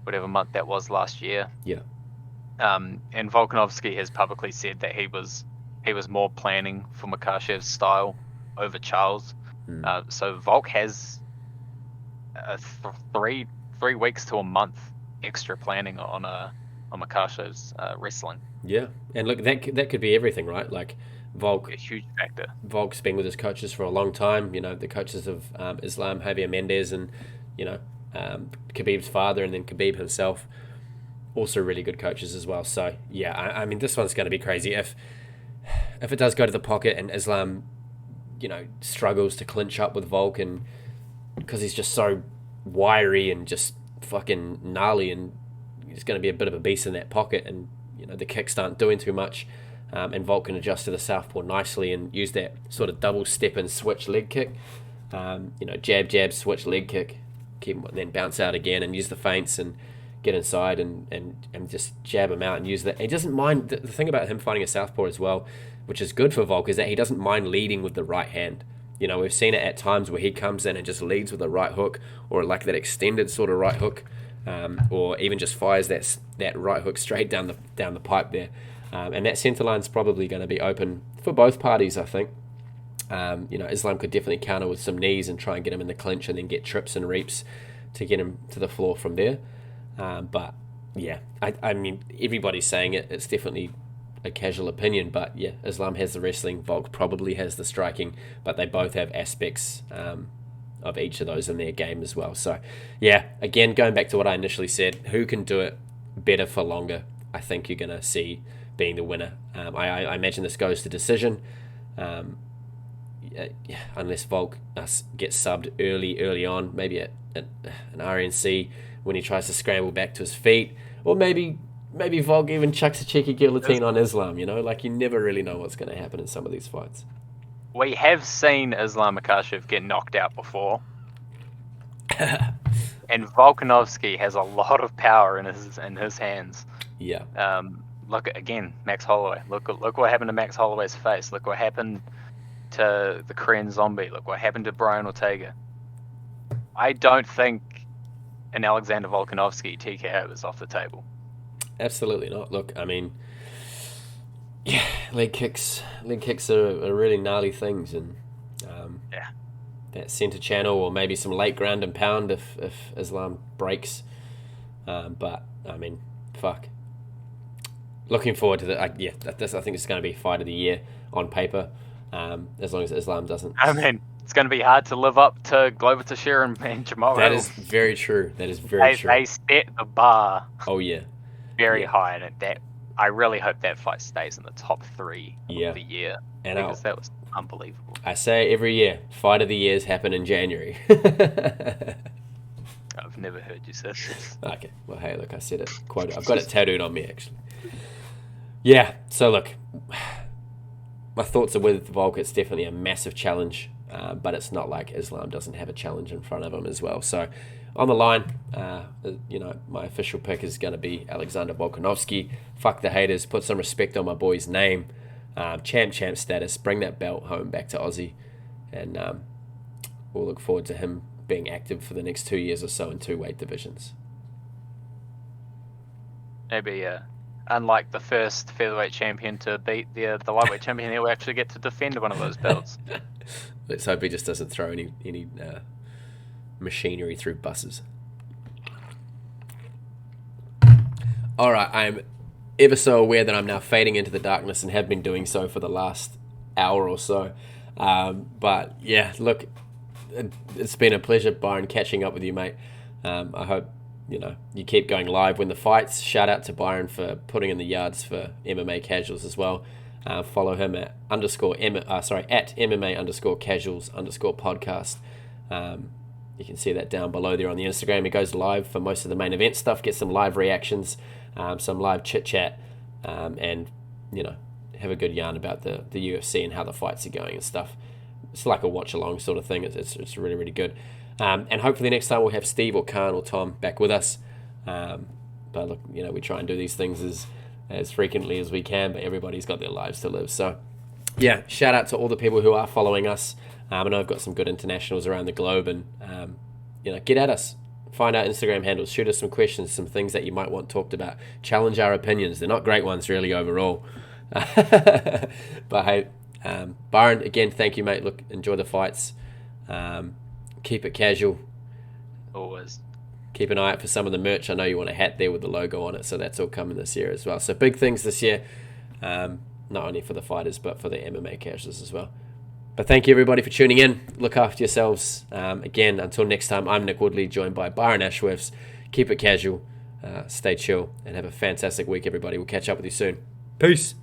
whatever month that was last year. Yeah. And Volkanovski has publicly said that he was more planning for Makhachev's style over Charles. So Volk has 3 weeks to a month extra planning on Makhachev's wrestling. Yeah, and look, that could be everything, right? Like Volk, A huge factor. Volk's been with his coaches for a long time. The coaches of Islam, Javier Mendez, and Khabib's father, and then Khabib himself, also really good coaches as well. So yeah, I mean, this one's going to be crazy if it does go to the pocket and Islam, struggles to clinch up with Volk, and because he's just so wiry and just fucking gnarly, and he's going to be a bit of a beast in that pocket, and the kicks aren't doing too much. And Volk can adjust to the southpaw nicely and use that sort of double step and switch leg kick. Jab, jab, switch leg kick, then bounce out again and use the feints and get inside and just jab him out and use that. He doesn't mind. The thing about him fighting a southpaw as well, which is good for Volk, is that he doesn't mind leading with the right hand. We've seen it at times where he comes in and just leads with a right hook, or like that extended sort of right hook, or even just fires that right hook straight down the pipe there. And that centre line's probably going to be open for both parties, I think. Islam could definitely counter with some knees and try and get him in the clinch and then get trips and reaps to get him to the floor from there. But yeah, I mean, everybody's saying it. It's definitely a casual opinion, but yeah, Islam has the wrestling, Volk probably has the striking, but they both have aspects of each of those in their game as well. So yeah, again, going back to what I initially said, who can do it better for longer, I think you're going to see being the winner. I imagine this goes to decision. unless Volk gets subbed early on, maybe at an RNC when he tries to scramble back to his feet, or maybe Volk even chucks a cheeky guillotine on Islam. You never really know what's going to happen in some of these fights. We have seen Islam Makhachev get knocked out before. And Volkanovski has a lot of power in his hands. Yeah. Look again, Max Holloway. Look what happened to Max Holloway's face. Look what happened to the Korean Zombie. Look what happened to Brian Ortega. I don't think an Alexander Volkanovski TKO is off the table. Absolutely not. Look, I mean, yeah, leg kicks are really gnarly things, and that center channel, or maybe some late ground and pound if Islam breaks. But I mean, fuck. Looking forward to that. I think it's going to be fight of the year on paper, as long as Islam doesn't. I mean, it's going to be hard to live up to Glover Teixeira and Jamal That Reynolds. is very true. That is very true. They set the bar. Oh yeah. Very high, and I really hope that fight stays in the top 3 of the year, because that was unbelievable. I say every year, fight of the years happen in January. I've never heard you say this. Okay, well, hey, look, I said it. Quote. I've got it tattooed on me, actually. Yeah, so look, my thoughts are with Volk. It's definitely a massive challenge, but it's not like Islam doesn't have a challenge in front of him as well. So on the line, my official pick is going to be Alexander Volkanovski. Fuck the haters. Put some respect on my boy's name. Champ status. Bring that belt home back to Aussie. And we'll look forward to him being active for the next 2 years or so in 2 weight divisions. Maybe, unlike the first featherweight champion to beat the lightweight champion, he'll actually get to defend one of those belts. Let's hope he just doesn't throw any machinery through buses. All right, I'm ever so aware that I'm now fading into the darkness and have been doing so for the last hour or so. But yeah, look, it's been a pleasure, Byron, catching up with you, mate. I hope you keep going live when the fights. Shout out to Byron for putting in the yards for MMA Casuals as well. Follow him at at MMA_casuals_podcast. You can see that down below there on the Instagram. It goes live for most of the main event stuff. Get some live reactions, some live chit chat, and have a good yarn about the UFC and how the fights are going and stuff. It's like a watch along sort of thing. It's really, really good. And hopefully next time we'll have Steve or Khan or Tom back with us. But look, we try and do these things as frequently as we can, but everybody's got their lives to live. So yeah, shout out to all the people who are following us. I know I've got some good internationals around the globe, and get at us. Find our Instagram handles, shoot us some questions, some things that you might want talked about. Challenge our opinions. They're not great ones really overall. But hey, Byron, again, thank you, mate. Look, enjoy the fights. Keep it casual. Always. Keep an eye out for some of the merch. I know you want a hat there with the logo on it, so that's all coming this year as well. So big things this year, not only for the fighters, but for the MMA casuals as well. But thank you, everybody, for tuning in. Look after yourselves. Again, until next time, I'm Nick Woodley, joined by Byron Ashworths. Keep it casual, stay chill, and have a fantastic week, everybody. We'll catch up with you soon. Peace.